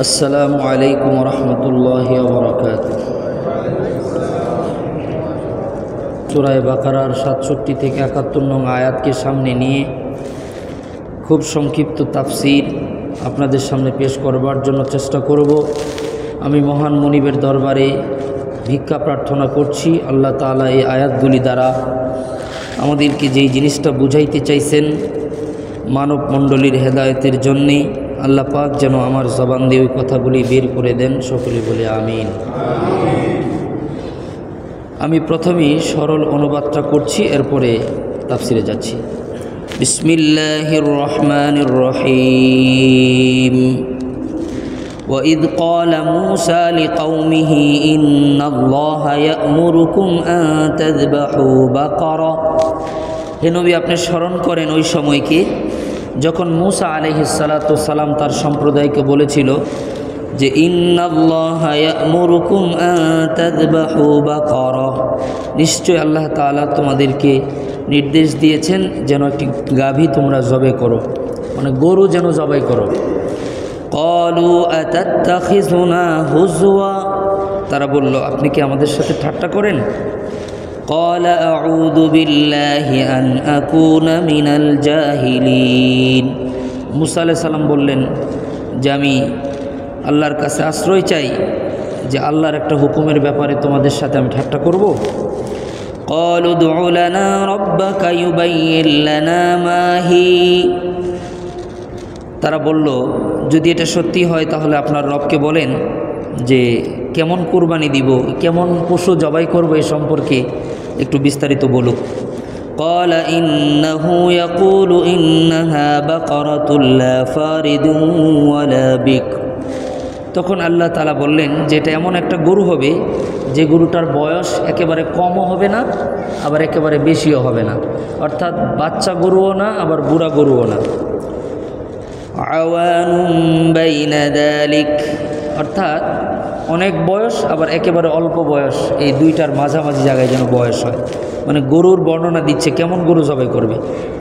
আসসালামু আলাইকুম রহমতুল্লাহি ওয়া বারাকাতুহু। সূরা বাকারার ৬৭ থেকে ৭১ নং আয়াতকে সামনে নিয়ে খুব সংক্ষিপ্ত তাফসীর আপনাদের সামনে পেশ করবার জন্য চেষ্টা করব। আমি মহান মুনিবের দরবারে ভিক্ষা প্রার্থনা করছি, আল্লাহ তাআলা এই আয়াতগুলি দ্বারা আমাদেরকে যেই জিনিসটা বুঝাইতে চাইছেন মানব মণ্ডলীর হেদায়েতের জন্যে, আল্লাহ পাক যেন আমার জবান দিয়ে ওই কথাগুলি বের করে দেন। সকলে বলে আমিন। আমি প্রথমেই সরল অনুবাদটা করছি, এরপরে তাফসিরে যাচ্ছি। বিসমিল্লাহির রহমানির রহিম। وَإِذْ قَالَ مُوسَى لِقَوْمِهِ إِنَّ اللَّهَ يَأْمُرُكُمْ أَن تَذْبَحُوا بَقَرَةً। হে নবী, আপনি স্মরণ করেন ওই সময়কে যখন মূসা আলাইহিস সালাতু সালাম তার সম্প্রদায়কে বলেছিল যে ইন্নাল্লাহা ইয়া'মুরুকুম আন তাযবাহু বাকারা, নিশ্চয় আল্লাহ তাআলা তোমাদেরকে নির্দেশ দিয়েছেন যেন একটি গাভী তোমরা জবাই করো, মানে গরু যেন জবাই করো। ক্বালু আতাত্তাখিযুনা হুজওয়া, তারা বলল আপনি কি আমাদের সাথে ঠাট্টা করেন? قال أعوذ بالله أن أكون من الجاهلين। মুসা আলাইহিস সালাম বললেন যে আমি আল্লাহর কাছে আশ্রয় চাই যে আল্লাহর একটা হুকুমের ব্যাপারে তোমাদের সাথে আমি ঠাট্টা করব। قالوا ادع لنا ربك يبين لنا ما هي। তারা বলল যদি এটা সত্যি হয় তাহলে আপনার রবকে বলেন যে কেমন কুরবানি দিব, কেমন পশু জবাই করব এ সম্পর্কে একটু বিস্তারিত বলুক। قال إنه يقول إنها بقرة لا فارض ولا بكر। তখন আল্লাহ তাআলা বললেন যে এটা এমন একটা গরু হবে যে গরুটার বয়স একেবারে কমও হবে না আবার একেবারে বেশিও হবে না, অর্থাৎ বাচ্চা গরুও না আবার বুড়া গরুও না। আওয়ানুম বাইনা যালিক, অর্থাৎ অনেক বয়স আবার একেবারে অল্প বয়স, এই দুইটার মাঝামাঝি জায়গায় যেন বয়স হয়। মানে গরুর বর্ণনা দিচ্ছে কেমন গরু জবাই করবে।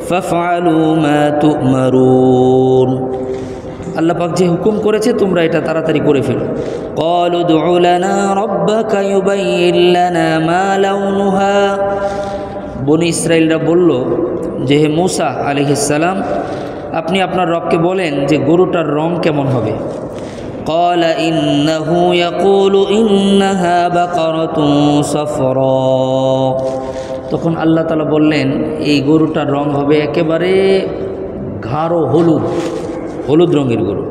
ফাফআলু মা তু'মারুন, আল্লাহ পাক যে হুকুম করেছে তোমরা এটা তাড়াতাড়ি করে ফেলো। ক্বালু উদউ লানা রাব্বাকা ইউবাইয়িন লানা মা লাউনুহা। বনি ইসরাইলরা বলল যে হে মূসা আলাইহিস সালাম, আপনি আপনার রবকে বলেন যে গরুটার রং কেমন হবে। قال إنه يقول إنها بقرة صفراء। তখন আল্লাহ তাআলা বললেন এই গরুটার রং হবে একেবারে গাঢ় হলুদ, হলুদ রঙের গরু।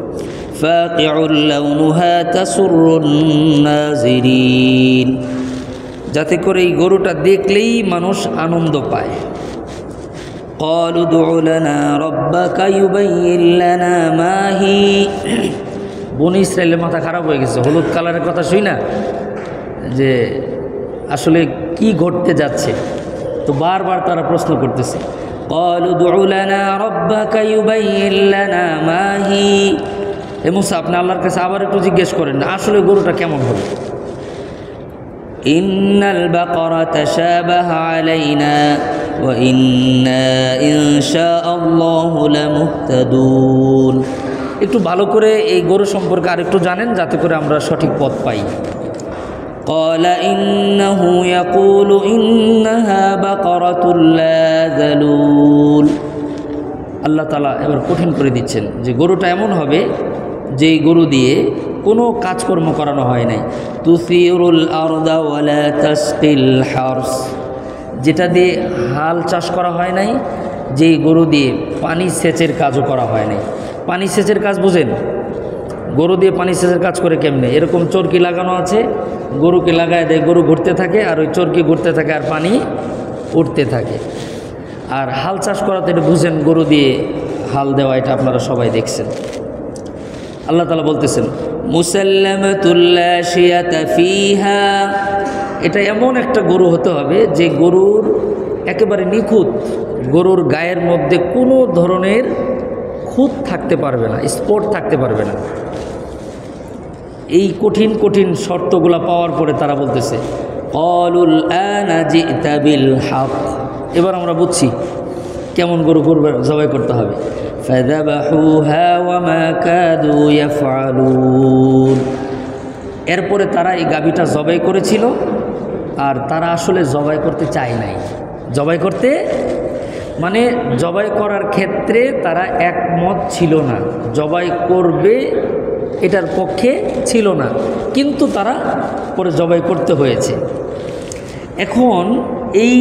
فاقع لونها تسر الناظرين, যাতে করে এই গরুটা দেখলেই মানুষ আনন্দ পায়। قالوا ادع لنا ربك يبين لنا ما هي। বনি ইসরায়েলের মাথা খারাপ হয়ে গেছে হলুদ কালারের কথা শুই না, যে আসলে কি ঘটতে যাচ্ছে, তো বারবার তারা প্রশ্ন করতেছে। قالوا ادع لنا ربك يبين لنا ما هي। হে মূসা, আপনি আল্লাহর কাছে আবার একটু জিজ্ঞেস করেন না আসলে গরুটা কেমন হবে। ইন্নাল বাকারা তাশাবাহা আলাইনা ওয়া ইন্না ইনশাআল্লাহু লামুহতাদুন। একটু ভালো করে এই গরু সম্পর্কে আরেকটু জানেন যাতে করে আমরা সঠিক পথ পাই। قال إنه يقول إنها بقرة لا ذلول। আল্লাহ তাআলা এবার কঠিন করে দিচ্ছেন যে গরুটা এমন হবে যেই গরু দিয়ে কোনো কাজকর্ম করানো হয় নাই। তুসিরুল আরদা ওয়ালা তাসকিল হারস, যেটা দিয়ে হাল চাষ করা হয় নাই, যেই গরু দিয়ে পানি সেচের কাজও করা হয় নাই। পানি সেচের কাজ বুঝেন, গরু দিয়ে পানি সেচের কাজ করে কেমনে, এরকম চরকি লাগানো আছে, গরুকে লাগায় দেয়, গরু ঘুরতে থাকে আর ওই চরকি ঘুরতে থাকে আর পানি উঠতে থাকে। আর হাল চাষ করা তো এটা বুঝেন, গরু দিয়ে হাল দেওয়া, এটা আপনারা সবাই দেখছেন। আল্লাহ তাআলা বলতেছেন মুসাল্লামাতুল লা শিয়াতা ফিহা, এটা এমন একটা গরু হতে হবে যে গরুর একেবারে নিখুঁত, গরুর গায়ের মধ্যে কোনো ধরনের খুঁত থাকতে পারবে না, স্পট থাকতে পারবে না। এই কঠিন কঠিন শর্তগুলো পাওয়ার পরে তারা বলতেছে ক্বালুল আনা জিতা বিল হক, এবার আমরা বুঝছি কেমন গরু জবাই করতে হবে। فذبحوها وما كادوا يفعلون। এরপরে তারা এই গাভীটা জবাই করেছিল, আর তারা আসলে জবাই করতে চায় নাই। জবাই করতে মানে জবাই করার ক্ষেত্রে তারা একমত ছিল না, জবাই করবে এটার পক্ষে ছিল না, কিন্তু তারা পরে জবাই করতে হয়েছে। এখন এই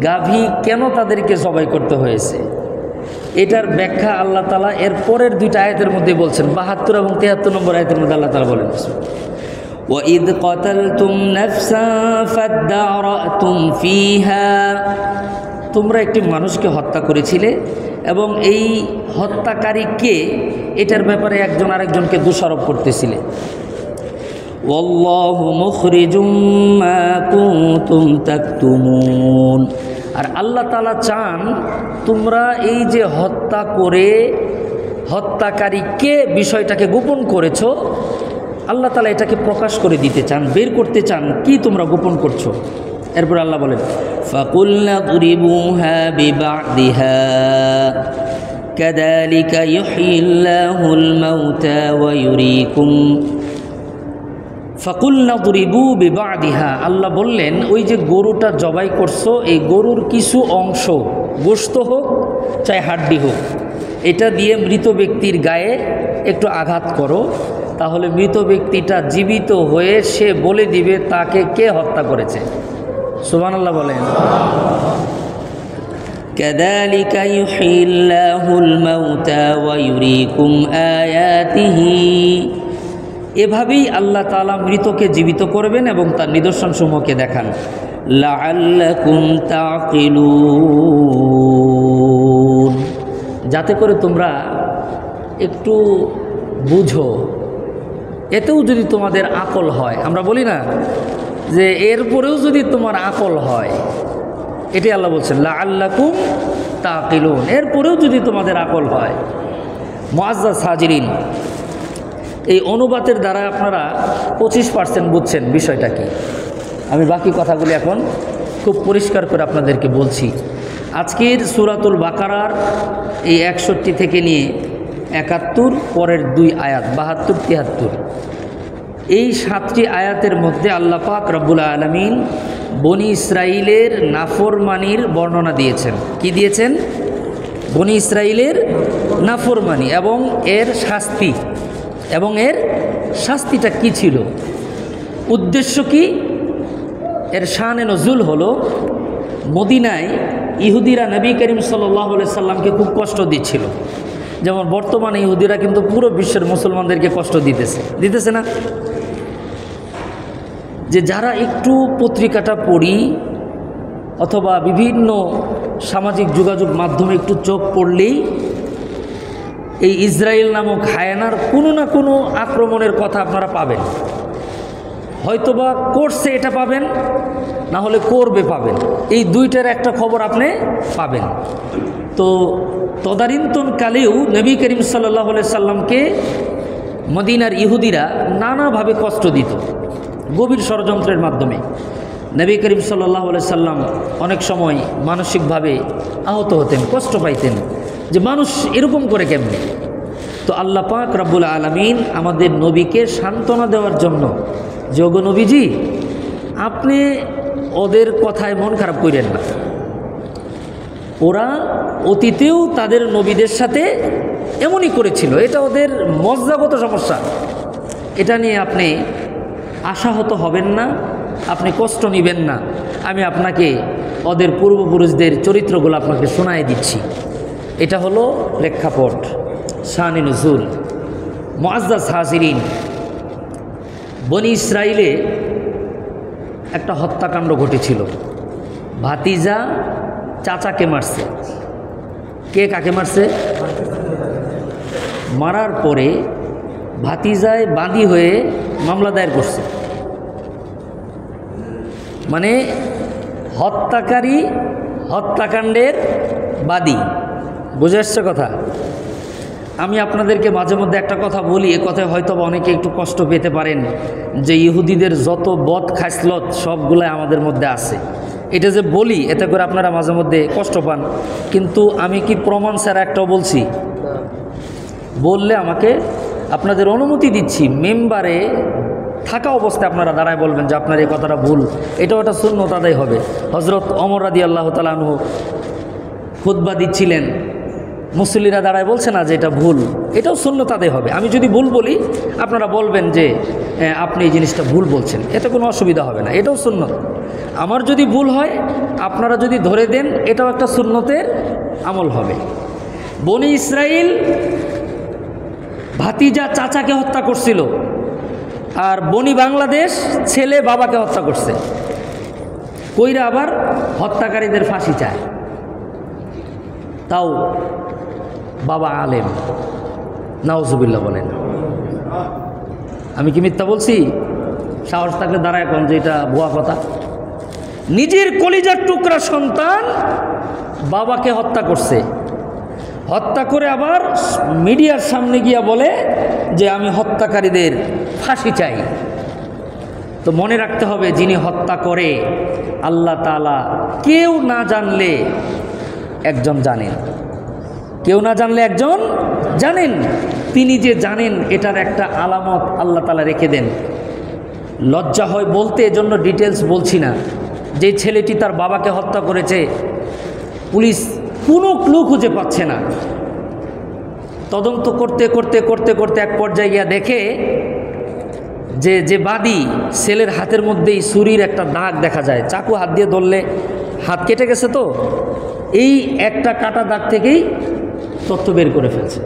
গাভী কেন তাদেরকে জবাই করতে হয়েছে, এটার ব্যাখ্যা আল্লাহ তাআলা এর পরের দুইটা আয়াতের মধ্যে বলছেন। 72 এবং 73 নম্বর আয়াতের মধ্যে আল্লাহ তাআলা বলেন, وَإِذْ قَتَلْتُمْ نَفْسًا فَادَّارَأْتُمْ فِيهَا, তোমরা একটি মানুষকে হত্যা করেছিলে এবং এই হত্যাকারীকে এটার ব্যাপারে একজন আরেকজনকে দোষারোপ করতেছিলে। ওয়াল্লাহু মুখরিজুম মা কুনতুম তাকতুমুন, আর আল্লাহ তাআলা চান তোমরা এই যে হত্যা করে হত্যাকারীকে বিষয়টাকে গোপন করেছো, আল্লাহ তাআলা এটাকে প্রকাশ করে দিতে চান, বের করতে চান কি তোমরা গোপন করছো। এরপর আল্লাহ বলেন, ফাকুলনা দুরিবুহা বিবাদিহা কাযালিকা ইউহয়িল্লাহুল মাউতা ওয়া ইউরীকুম। ফাকুলনা দুরিবু বিবাদিহা, আল্লাহ বললেন ওই যে গরুটা জবাই করছো, এই গরুর কিছু অংশ, গোশত হোক চাই হাড্ডি হোক, এটা দিয়ে মৃত ব্যক্তির গায়ে একটু আঘাত করো, তাহলে মৃত ব্যক্তিটা জীবিত হয়ে সে বলে দিবে তাকে কে হত্যা করেছে। সুবহানাল্লাহ বলেন। কাযালিকা ইউহয়িল্লাহুল মাউতা ওয়া ইউরীকুম আয়াতিহি, এভাবেই আল্লাহ তাআলা মৃতকে জীবিত করবেন এবং তার নিদর্শনসমূহকে দেখান। লাআল্লাকুম তাকিলুন, যাতে করে তোমরা একটু বুঝো, এতেও যদি তোমাদের আকল হয়। আমরা বলি না যে এরপরেও যদি তোমার আকল হয়, এটাই আল্লাহ বলছেন লাআল্লাকুম তাকিলুন, এরপরেও যদি তোমাদের আকল হয়। মুআজ্জাজ হাজিরিন, এই অনুবাদের দ্বারা আপনারা 25% বুঝছেন বিষয়টা কি। আমি বাকি কথাগুলি এখন খুব পরিষ্কার করে আপনাদেরকে বলছি। আজকের সূরাতুল বাকারার এই 61 থেকে নিয়ে 71 পরের 2 আয়াত 72, 73, এই 7টি আয়াতের মধ্যে আল্লাহ পাক রব্বুল আলামিন বনি ইসরাইলের নাফরমানির বর্ণনা দিয়েছেন। কি দিয়েছেন? বনি ইসরাইলের নাফরমানি এবং এর শাস্তি, এবং এর শাস্তিটা কি ছিল, উদ্দেশ্য কি। এর শানে নজুল হলো মদিনায় ইহুদিরা নবী করিম সাল্লাল্লাহু আলাইহি সাল্লামকে খুব কষ্ট দিচ্ছিল। যেমন বর্তমানে ইহুদিরা কিন্তু পুরো বিশ্বের মুসলমানদেরকে কষ্ট দিতেছে না। যে যারা একটু পত্রিকাটা পড়ি অথবা বিভিন্ন সামাজিক যোগাযোগ মাধ্যমে একটু চোখ পড়লেই এই ইসরায়েল নামক হায়ানার কোনো না কোনো আক্রমণের কথা আপনারা পাবেন। হয়তোবা করছে এটা পাবেন, না হলে করবে পাবেন, এই দুইটার একটা খবর আপনি পাবেন। তো তদানীন্তনকালেও নবী করিম সাল্লাল্লাহু আলাইহি সাল্লামকে মদিনার ইহুদিরা নানাভাবে কষ্ট দিত, গভীর ষড়যন্ত্রের মাধ্যমে। নবী করিম সাল্লাল্লাহু আলাইহি সাল্লাম অনেক সময় মানসিকভাবে আহত হতেন, কষ্ট পাইতেন যে মানুষ এরকম করে কেমনে। তো আল্লাহ পাক রব্বুল আলামিন আমাদের নবীকে সান্ত্বনা দেওয়ার জন্য, যোগ নবীজি আপনি ওদের কথায় মন খারাপ করেন না, ওরা অতীতেও তাদের নবীদের সাথে এমনই করেছিল, এটা ওদের মজ্জাগত সমস্যা, এটা নিয়ে আপনি আশাহত হবেন না, আপনি কষ্ট নেবেন না। আমি আপনাকে ওদের পূর্বপুরুষদের চরিত্রগুলো আপনাকে শোনায় দিচ্ছি। এটা হলো প্রেক্ষাপট, শানে নুজুল। মুআজ্জাজ হাজিরিন, বনি ইসরাইলে একটা হত্যাকাণ্ড ঘটেছিল। ভাতিজা চাচাকে মারছে। কে কাকে মারছে? মারার পরে ভাতিজায় বাদী হয়ে মামলা দায়ের করছে। মানে হত্যাকারী হত্যাকাণ্ডের বাদী। বুঝে আসছে কথা? আমি আপনাদেরকে মাঝে মধ্যে একটা কথা বলি, এ কথায় হয়তো অনেকে একটু কষ্ট পেতে পারেন যে ইহুদিদের যত বদ খাসলত সবগুলাই আমাদের মধ্যে আছে। এটা যে বলি এতে করে আপনারা মাঝে মধ্যে কষ্ট পান, কিন্তু আমি কি প্রমাণ ছাড়া একটাও বলছি? বললে আমাকে আপনাদের অনুমতি দিচ্ছি মেম্বারে থাকা অবস্থায় আপনারা দাঁড়ায় বলবেন যে আপনার এই কথাটা ভুল, এটাও একটা সুন্নত আদায় হবে। হযরত ওমর রাদিয়াল্লাহু তাআলা আনহু খুতবা দিচ্ছিলেন, মুসল্লিরা দাঁড়ায় বলছে না যে এটা ভুল, এটাও সুন্নত আদায় হবে। আমি যদি ভুল বলি আপনারা বলবেন যে আপনি এই জিনিসটা ভুল বলছেন, এতে কোনো অসুবিধা হবে না, এটাও সুন্নত। আমার যদি ভুল হয় আপনারা যদি ধরে দেন, এটাও একটা সুন্নতের আমল হবে। বনি ইসরাইল ভাতিজা চাচাকে হত্যা করছিল, আর বনি বাংলাদেশ ছেলে বাবাকে হত্যা করছে। কইরা আবার হত্যাকারীদের ফাঁসি চায়, তাও বাবা আলেম। নাউজুবিল্লাহ বলেন। আমি কি মিথ্যা বলছি? সাহস থাকলে দাঁড়ায় কোন যে এটা ভুয়া কথা। নিজের কলিজার টুকরা সন্তান বাবাকে হত্যা করছে, হত্যা করে আবার মিডিয়ার সামনে গিয়া বলে যে আমি হত্যাকারীদের ফাঁসি চাই। তো মনে রাখতে হবে, যিনি হত্যা করে আল্লাহ তাআলা কেউ না জানলে একজন জানেন, কেউ না জানলে একজন জানেন। তিনি যে জানেন এটার একটা আলামত আল্লাহ তাআলা রেখে দেন। লজ্জা হয় বলতে, এজন্য ডিটেলস বলছি না। যে ছেলেটি তার বাবাকে হত্যা করেছে, পুলিশ কোনো ক্লু খুঁজে পাচ্ছে না। তদন্ত করতে করতে করতে করতে এক পর্যায়ে গিয়া দেখে যে বাদী, ছেলের হাতের মধ্যেই ছুরির একটা দাগ দেখা যায়। চাকু হাত দিয়ে ধরলে হাত কেটে গেছে, তো এই একটা কাটা দাগ থেকেই তথ্য বের করে ফেলছে।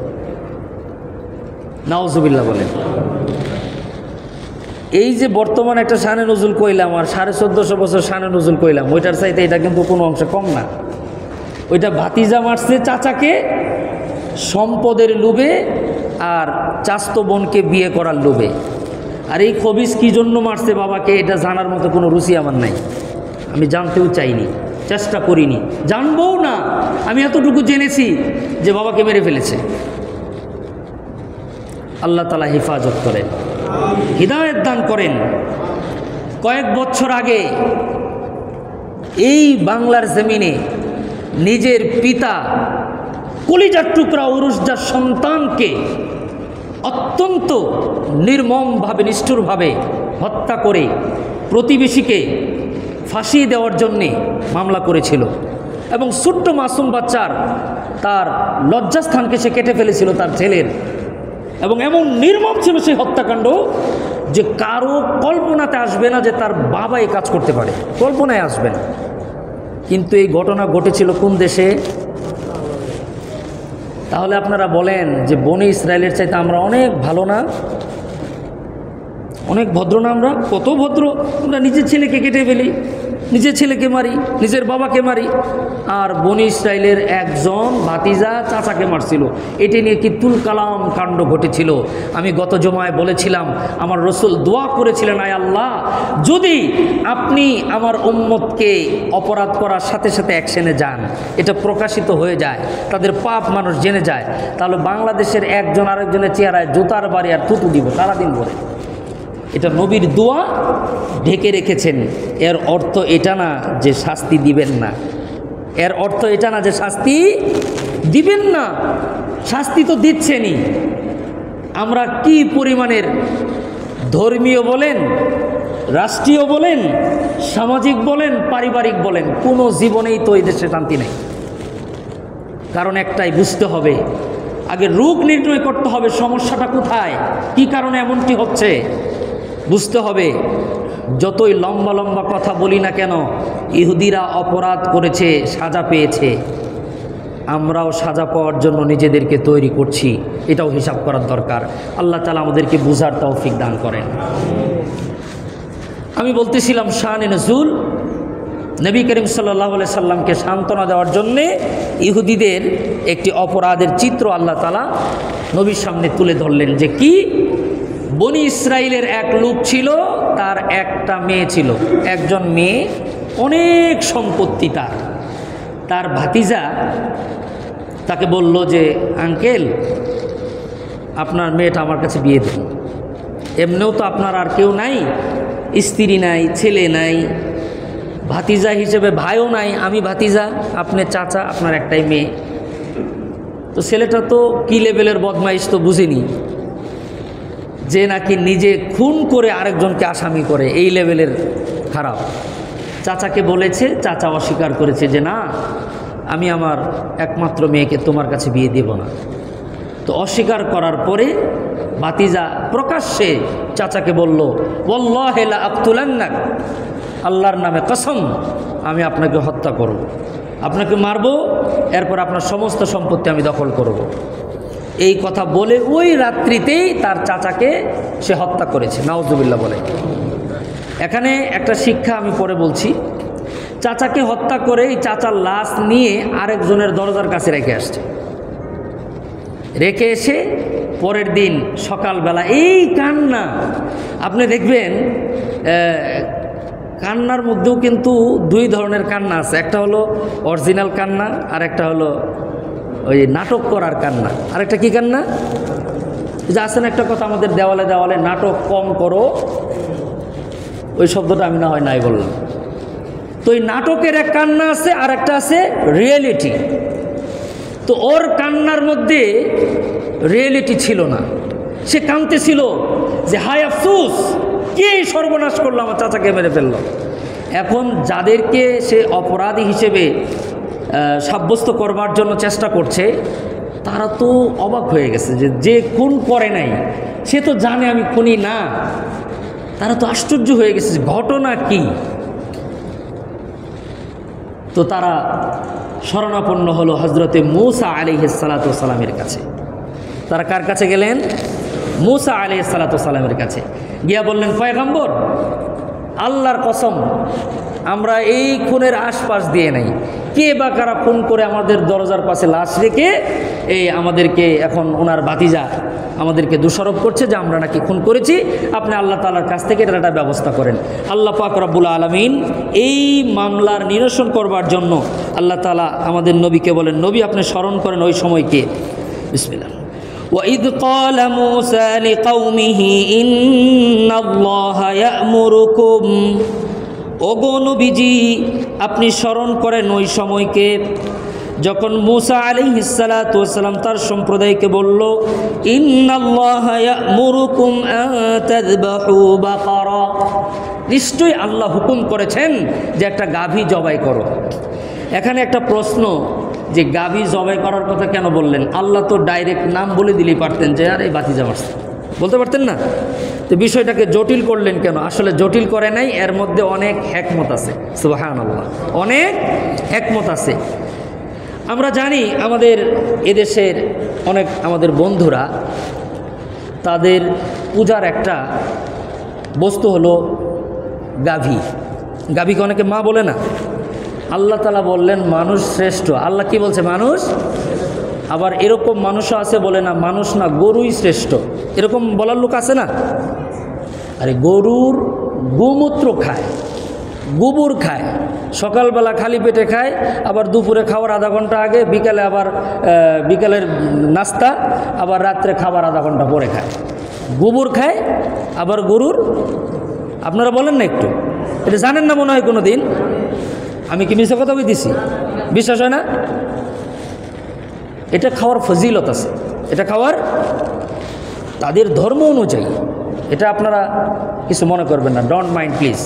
নাউজুবিল্লাহ বলেন। এই যে বর্তমান একটা শানে নজুল কইলাম আর 1450 বছর শানে নজুল কইলাম, ওইটার চাইতে এটা কিন্তু কোনো অংশে কম না। ওইটা ভাতিজা মারছে চাচাকে সম্পদের লোভে আর চাস্তো বোনকে বিয়ে করার লোভে। আর এই খবিস কী জন্য মারছে বাবাকে, এটা জানার মতো কোনো রুচি আমার নাই। আমি জানতেও চাইনি, চেষ্টা করিনি, জানবও না। আমি এতটুকু জেনেছি যে বাবাকে মেরে ফেলেছে। আল্লাহ তাআলা হেফাজত করেন, হিদায়াত দান করেন। কয়েক বছর আগে এই বাংলার জমিনে নিজের পিতা কলিজার টুকরা উরুসজার সন্তানকে অত্যন্ত নির্মমভাবে, নিষ্ঠুরভাবে হত্যা করে প্রতিবেশীকে ফাঁসি দেওয়ার জন্যে মামলা করেছিল। এবং ছোট্ট মাসুম বাচ্চার তার লজ্জাস্থানকে সে কেটে ফেলেছিল তার ছেলের। এবং এমন নির্মম ছিল সেই হত্যাকাণ্ড যে কারো কল্পনাতে আসবে না যে তার বাবা এই কাজ করতে পারে, কল্পনায় আসবে না। কিন্তু এই ঘটনা ঘটেছিল কোন দেশে? তাহলে আপনারা বলেন যে বনি ইসরায়েলের চাইতে আমরা অনেক ভালো না? অনেক ভদ্র না? আমরা কত ভদ্র! আমরা নিজের ছেলেকে কেটে ফেলি, নিজের ছেলেকে মারি, নিজের বাবাকে মারি। আর বনি ইসরায়েলের একজন ভাতিজা চাচাকে মারছিল। এটি নিয়ে কি তুলকালাম কাণ্ড ঘটেছিল। আমি গত জমায় বলেছিলাম, আমার রসুল দোয়া করেছিলেন, আয় আল্লাহ, যদি আপনি আমার উম্মতকে অপরাধ করার সাথে সাথে অ্যাকশনে যান, এটা প্রকাশিত হয়ে যায়, তাদের পাপ মানুষ জেনে যায়, তাহলে বাংলাদেশের একজন আরেকজনের চেহারায় জুতার বাড়ি আর থুতু দিব সারাদিন ভরে। এটা নবীর দোয়া ঢেকে রেখেছেন। এর অর্থ এটা না যে শাস্তি দিবেন না, এর অর্থ এটা না যে শাস্তি দিবেন না। শাস্তি তো দিচ্ছেনই। আমরা কি পরিমাণের ধর্মীয় বলেন, রাষ্ট্রীয় বলেন, সামাজিক বলেন, পারিবারিক বলেন, কোনো জীবনেই তো এই দেশে শান্তি নেই। কারণ একটাই, বুঝতে হবে, আগে রোগ নির্ণয় করতে হবে, সমস্যাটা কোথায়, কি কারণে এমনটি হচ্ছে বুঝতে হবে। যতই লম্বা লম্বা কথা বলি না কেন, ইহুদিরা অপরাধ করেছে, সাজা পেয়েছে, আমরাও সাজা পাওয়ার জন্য নিজেদেরকে তৈরি করছি, এটাও হিসাব করার দরকার। আল্লাহ তাআলা আমাদেরকে বুঝার তৌফিক দান করেন। আমি বলতেছিলাম শানে নজুল, নবী করিম সাল্লাল্লাহু আলাইহি সাল্লামকে সান্ত্বনা দেওয়ার জন্যে ইহুদিদের একটি অপরাধের চিত্র আল্লাহ তাআলা নবীর সামনে তুলে ধরলেন। যে কি? বনি ইসরায়েলের এক লোক ছিল, তার একটা মেয়ে ছিল। একজন মেয়ে, অনেক সম্পত্তি তার ভাতিজা তাকে বলল যে আঙ্কেল, আপনার মেয়েটা আমার কাছে বিয়ে দিন। এমনিও তো আপনার আর কেউ নাই, স্ত্রী নাই, ছেলে নাই, ভাতিজা হিসেবে ভাইও নাই, আমি ভাতিজা, আপনি চাচা, আপনার একটাই মেয়ে। তো ছেলেটা তো কি লেভেলের বদমাইশ তো বুঝিনি, যে নাকি নিজে খুন করে আরেকজনকে আসামি করে, এই লেভেলের খারাপ। চাচাকে বলেছে, চাচা অস্বীকার করেছে যে না, আমি আমার একমাত্র মেয়েকে তোমার কাছে বিয়ে দেব না। তো অস্বীকার করার পরে ভাতিজা প্রকাশ্যে চাচাকে বলল, ওয়াল্লাহি লা আক্তুলান্নাক, আল্লাহর নামে কসম, আমি আপনাকে হত্যা করব, আপনাকে মারব, এরপর আপনার সমস্ত সম্পত্তি আমি দখল করব। এই কথা বলে ওই রাত্রিতেই তার চাচাকে সে হত্যা করেছে। নাউজুবিল্লাহ বলে। এখানে একটা শিক্ষা আমি পরে বলছি। চাচাকে হত্যা করে এই চাচার লাশ নিয়ে আরেকজনের দরজার কাছে রেখে আসছে। রেখে এসে পরের দিন সকালবেলা এই কান্না, আপনি দেখবেন কান্নার মধ্যেও কিন্তু দুই ধরনের কান্না আছে। একটা হলো অরিজিনাল কান্না, আর একটা হলো ওই নাটক করার কান্না। আরেকটা কি কান্না? যে আছেন একটা কথা আমাদের দেওয়ালে দেওয়ালে, নাটক কম করো, ওই শব্দটা আমি না হয় নাই বললাম। তো এই নাটকের এক কান্না আছে, আর একটা আছে রিয়েলিটি। তো ওর কান্নার মধ্যে রিয়েলিটি ছিল না। সে কাঁদতেছিল যে হায় আফসোস, কে সর্বনাশ করলো, আমার চাচাকে মেরে ফেললো। এখন যাদেরকে সে অপরাধী হিসেবে সাব্যস্ত করবার জন্য চেষ্টা করছে, তারা তো অবাক হয়ে গেছে যে যে খুন করে নাই সে তো জানে আমি খুনি না। তারা তো আশ্চর্য হয়ে গেছে ঘটনা কি। তো তারা শরণাপন্ন হলো হজরতে মূসা আলাইহিস সালাতু ওয়াস সালামের কাছে। তারা কার কাছে গেলেন? মূসা আলাইহিস সালাতু ওয়াস সালামের কাছে গিয়া বললেন, পয়গম্বর, আল্লাহর কসম, আমরা এই খুনের আশপাশ দিয়ে নাই। কে বা কারা খুন করে আমাদের দরজার পাশে লাশ রেখে এই আমাদেরকে এখন ওনার ভাতিজা আমাদেরকে দোষারোপ করছে যে আমরা নাকি খুন করেছি। আপনি আল্লাহ তাআলার কাছ থেকে এটার একটা ব্যবস্থা করেন। আল্লাহ পাক রব্বুল আলামিন এই মামলার নিরসন করবার জন্য আল্লাহ তাআলা আমাদের নবীকে বলেন, নবী আপনি স্মরণ করেন ওই সময়কে। বিসমিল্লাহ। وَإِذْ قَالَ مُوسَى لِقَوْمِهِ إِنَّ اللَّهَ يَأْمُرُكُمْ, ওগো নবীজি আপনি স্মরণ করেন ওই সময়কে যখন মূসা আলাইহিস সালাতু ওয়াস সালাম তার সম্প্রদায়কে বলল, ইন্নাল্লাহা ইয়া'মুরুকুম আন তাযবাহু বাকারা, নিশ্চয়ই আল্লাহ হুকুম করেছেন যে একটা গাভী জবাই করো। এখানে একটা প্রশ্ন, যে গাভী জবাই করার কথা কেন বললেন? আল্লাহ তো ডাইরেক্ট নাম বলে দিলেই পারতেন যে আরে ভাতিজা মারছে, বলতে পারতেন না? তো বিষয়টাকে জটিল করলেন কেন? আসলে জটিল করে নাই, এর মধ্যে অনেক হিকমত আছে। সুবহানাল্লাহ, অনেক হিকমত আছে। আমরা জানি আমাদের এদেশের অনেক আমাদের বন্ধুরা, তাদের পূজার একটা বস্তু হলো গাভী। গাভীকে অনেকে মা বলে না। আল্লাহ তাআলা বললেন মানুষ শ্রেষ্ঠ। আল্লাহ কি বলছে? মানুষ। আবার এরকম মানুষও আছে বলে না, মানুষ না, গরুই শ্রেষ্ঠ, এরকম বলার লোক আছে না? আরে গরুর গোমূত্র খায়, গোবর খায়, সকালবেলা খালি পেটে খায়, আবার দুপুরে খাওয়ার আধা ঘন্টা আগে, বিকালে আবার বিকালের নাস্তা, আবার রাত্রে খাবার আধা ঘন্টা পরে খায়। গোবর খায় আবার গরুর, আপনারা বলেন না একটু, এটা জানেন না মনে হয় কোনো দিন? আমি কি মিশে কথা বলতেছি? বিশ্বাস হয় না? এটা খাওয়ার ফজিলত আছে, এটা খাওয়ার তাদের ধর্ম অনুযায়ী। এটা আপনারা কিছু মনে করবেন না, ডোন্ট মাইন্ড প্লিজ।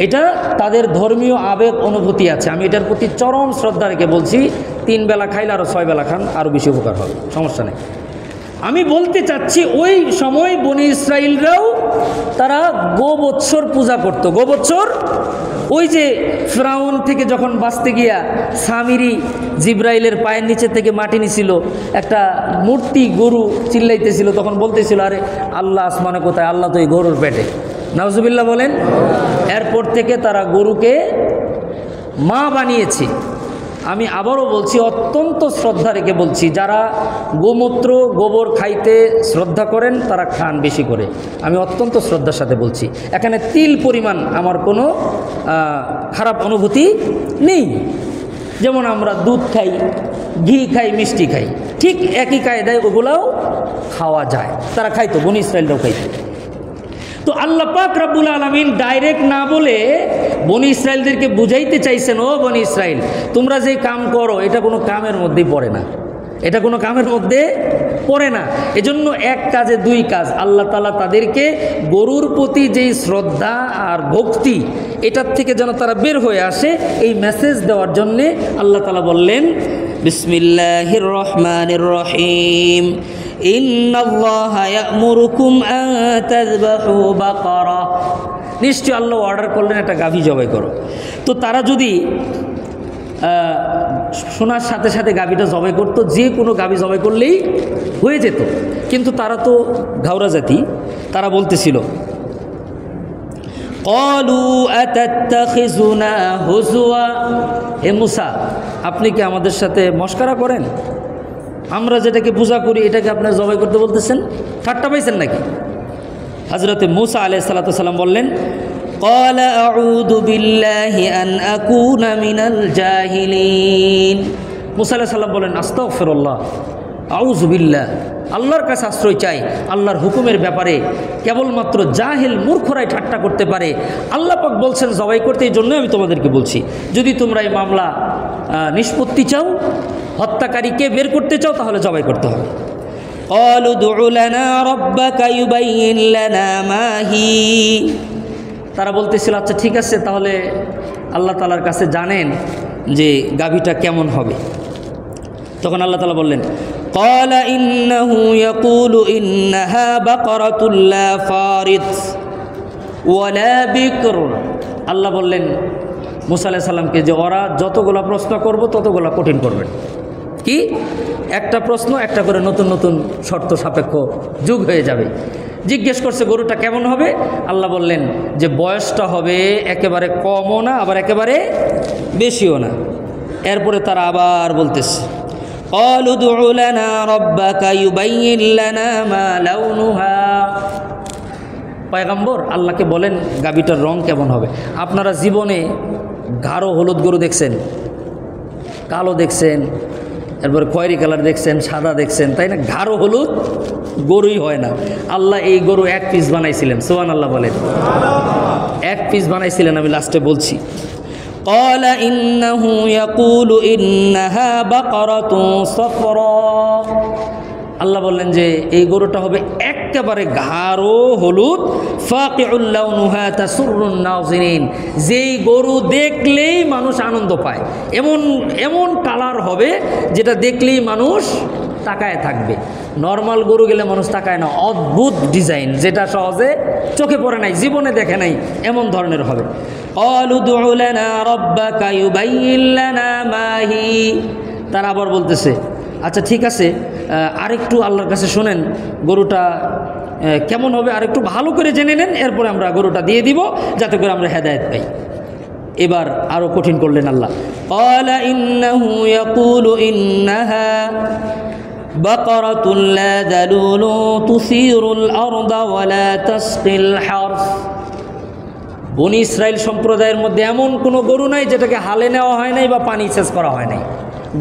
এটা তাদের ধর্মীয় আবেগ অনুভূতি আছে। আমি এটার প্রতি চরম শ্রদ্ধা রেখে বলছি, 3 বেলা খাইলে আরও 6 বেলা খান, আরও বেশি উপকার হবে, সমস্যা নেই। আমি বলতে চাচ্ছি ওই সময় বনি ইসরাইলরাও তারা গোবৎসর পূজা করত। গোবৎসর ওই যে ফিরআউন থেকে যখন বাঁচতে গিয়া সামিরি জিব্রাইলের পায়ের নিচে থেকে মাটি নিছিল, একটা মূর্তি গরু চিল্লাইতেছিল, তখন বলতেছিল আরে আল্লাহ আসমানে কোথায়? আল্লাহ তো এই গরুর পেটে। নাউজুবিল্লাহ বলেন। এরপর থেকে তারা গরুকে মা বানিয়েছে। আমি আবারও বলছি, অত্যন্ত শ্রদ্ধা রেখে বলছি, যারা গোমূত্র গোবর খাইতে শ্রদ্ধা করেন তারা খান বেশি করে। আমি অত্যন্ত শ্রদ্ধার সাথে বলছি, এখানে তিল পরিমাণ আমার কোনো খারাপ অনুভূতি নেই। যেমন আমরা দুধ খাই, ঘি খাই, মিষ্টি খাই, ঠিক একই কায়দায় ওগুলাও খাওয়া যায়। তারা খাইতো, বনি ইসরাইলরাও খাইতো। তো আল্লাহ পাক রব্বুল আলামিন ডাইরেক্ট না বলে বনি ইসরাইলদেরকে বুঝাইতে চাইছেন, ও বনি ইসরাইল, তোমরা যে কাম করো এটা কোনো কামের মধ্যেই পড়ে না, এটা কোনো কামের মধ্যে পড়ে না। এজন্য এক কাজে দুই কাজ, আল্লাহ তাআলা তাদেরকে গরুর প্রতি যেই শ্রদ্ধা আর ভক্তি এটার থেকে যেন তারা বের হয়ে আসে, এই মেসেজ দেওয়ার জন্যে আল্লাহ তাআলা বললেন বিসমিল্লাহির রহমানির রহিম ইন্নাল্লাহা ইয়া'মুরুকুম আন তাযবাহু বাকারা। নিশ্চয় আল্লাহ অর্ডার করলেন একটা গাভী জবাই করো। তো তারা যদি শোনার সাথে সাথে গাভীটা জবাই করতো, যে কোনো গাভী জবাই করলেই হয়ে যেত, কিন্তু তারা তো ঘাওরা জাতি, তারা বলতেছিল ক্বালু আতাত্তাখিযুনা হুজওয়া, হে মূসা আপনি কি আমাদের সাথে মশকরা করেন? আমরা যেটাকে পূজা করি এটাকে আপনার জবাই করতে বলতেছেন, ঠাট্টা পাইছেন নাকি? হযরতে মূসা আলাইহিস সালাতু সালাম বললেন ক্বালা আউযু বিল্লাহি আন আকুনা মিনাল জাহিলিন। মূসা আলাইহিস সালাম বলেন আস্তাগফিরুল্লাহ, আউযু বিল্লাহ, আল্লাহর কাছে আশ্রয় চাই। আল্লাহর হুকুমের ব্যাপারে কেবলমাত্র জাহিল মূর্খরাই ঠাট্টা করতে পারে। আল্লাহ পাক বলছেন জবাই করতে, এই জন্যই আমি তোমাদেরকে বলছি, যদি তোমরা এই মামলা নিষ্পত্তি চাও, হত্যাকারীকে বের করতে চাও, তাহলে জবাই করতে হবে। ক্বালু দু'ু লানা রাব্বাকা ইউবাইয়িন লানা মা হি। তারা বলতেছিল আচ্ছা ঠিক আছে, তাহলে আল্লাহ তাআলার কাছে জানেন যে গাভীটা কেমন হবে। তখন আল্লাহ তাআলা বললেন ক্বালা ইন্নাহু ইয়াকুলু ইন্নাহা বাকারাতুল লা ফারিদ ওয়ালা বিকর। আল্লাহ বললেন মূসা আলাইহিস সালামকে যে ওরা যতগুলা প্রশ্ন করব ততগুলা কঠিন করবেন। কি একটা প্রশ্ন একটা করে নতুন নতুন শর্ত সাপেক্ষ যুগ হয়ে যাবে। জিজ্ঞেস করছে গরুটা কেমন হবে? আল্লাহ বললেন যে বয়সটা হবে একেবারে কমও না আবার একেবারে বেশিও না। এরপরে তারা আবার বলতেছে ক্বালু দু'ু লানা রাব্বাকা ইউবাইয়িন লানা মা লাউনুহা। পয়গম্বর আল্লাহকে বলেন গাভীটার রং কেমন হবে। আপনারা জীবনে গাঢ় হলুদ গরু দেখছেন, কালো দেখছেন, এরপরে খয়েরি কালার দেখছেন, সাদা দেখছেন, তাই না? গাঢ় হলুদ গরুই হয় না। আল্লাহ এই গরু এক পিস বানাইছিলেন, সুবহানাল্লাহ বলেন, এক পিস বানাইছিলেন। আমি লাস্টে বলছি ক্বালা ইন্নাহু ইয়াকুলু ইন্নাহা বাকারাতুন সাফরা। আল্লাহ বললেন যে এই গরুটা হবে একেবারে গাঢ় হলুদ, ফাকিউল লাউনুহা তাসুরুন নাযিরিন, যেই গরু দেখলেই মানুষ আনন্দ পায়, এমন এমন কালার হবে যেটা দেখলেই মানুষ তাকায় থাকবে। নর্মাল গরু গেলে মানুষ তাকায় না, অদ্ভুত ডিজাইন যেটা সহজে চোখে পড়ে নাই, জীবনে দেখে নাই, এমন ধরনের হবে। ক্বালু দু'ু লানা রাব্বাকা ইউবাইয়িন লানা মা হি। তারা আবার বলতেছে আচ্ছা ঠিক আছে, আরেকটু আল্লাহর কাছে শোনেন গরুটা কেমন হবে, আরেকটু ভালো করে জেনে নেন, এরপরে আমরা গরুটা দিয়ে দিব যাতে করে আমরা হেদায়েত পাই। এবার আরও কঠিন করলেন আল্লাহ। ক্বালা ইন্নাহু ইয়াকুলু ইন্নাহা বাকারাতুন লা যালুলু তুসিরুল আরদা ওয়া লা তাসকিল হারস। বনি ইসরাইল সম্প্রদায়ের মধ্যে এমন কোনো গরু নাই যেটাকে হালে নেওয়া হয় নাই বা পানি সেচ করা হয় নাই।